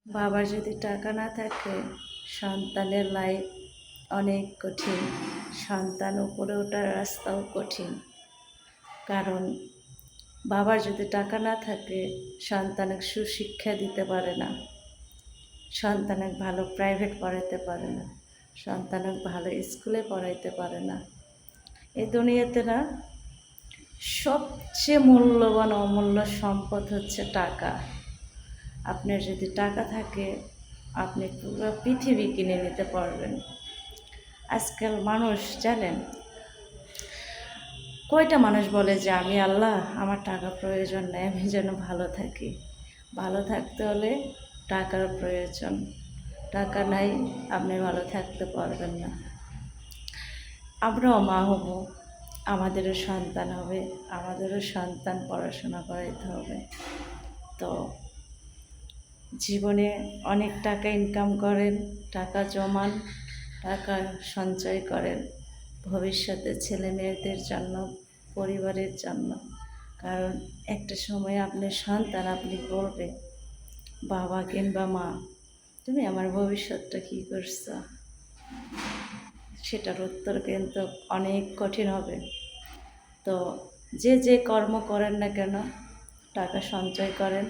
বাবার যদি টাকা না থাকে সন্তানের লাইফ অনেক কঠিন, সন্তান উপরে ওঠার রাস্তাও কঠিন। কারণ বাবার যদি টাকা না থাকে সন্তানকে সুশিক্ষা দিতে পারে না, সন্তানকে ভালো প্রাইভেট পড়াইতে পারে না, সন্তানকে ভালো স্কুলে পড়াইতে পারে না। এই দুনিয়াতে না সবচেয়ে মূল্যবান অমূল্য সম্পদ হচ্ছে টাকা। আপনার যদি টাকা থাকে আপনি পুরো পৃথিবী কিনে নিতে পারবেন। আজকাল মানুষ জানেন কয়টা মানুষ বলে যে আমি আল্লাহ আমার টাকা প্রয়োজন নেই, আমি যেন ভালো থাকি। ভালো থাকতে হলে টাকার প্রয়োজন, টাকা নাই আপনি ভালো থাকতে পারবেন না। আমরাও মা হব, আমাদেরও সন্তান হবে, আমাদেরও সন্তান পড়াশোনা করাইতে হবে। তো জীবনে অনেক টাকা ইনকাম করেন, টাকা জমান, টাকা সঞ্চয় করেন ভবিষ্যতে ছেলে মেয়েদের জন্য, পরিবারের জন্য। কারণ একটা সময় আপনার সন্তান আপনি বলবে বাবা কিংবা মা তুমি আমার ভবিষ্যৎটা কী করছো, সেটার উত্তর কিন্তু অনেক কঠিন হবে। তো যে যে কর্ম করেন না কেন টাকা সঞ্চয় করেন,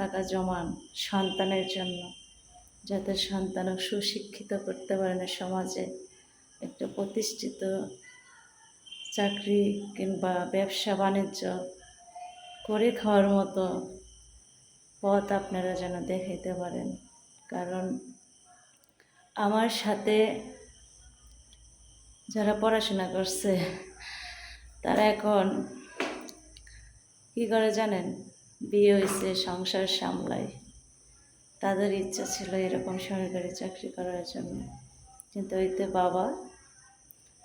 টাকা জমান সন্তানের জন্য, যাতে সন্তানকে সুশিক্ষিত করতে পারেন, সমাজে একটা প্রতিষ্ঠিত চাকরি কিংবা ব্যবসা বাণিজ্য করে খাওয়ার মতো পথ আপনারা যেন দেখাইতে পারেন। কারণ আমার সাথে যারা পড়াশোনা করছে তারা এখন কী করে জানেন, বিয়ে হয়েছে, সংসার সামলায়। তাদের ইচ্ছা ছিল এরকম সরকারি চাকরি করার জন্য, কিন্তু ওইতে বাবা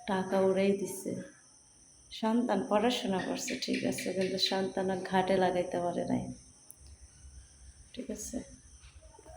টাকা উড়াই দিছে। সন্তান পড়াশোনা করছে ঠিক আছে, কিন্তু সন্তান ঘাটে লাগাইতে পারে নাই। ঠিক আছে।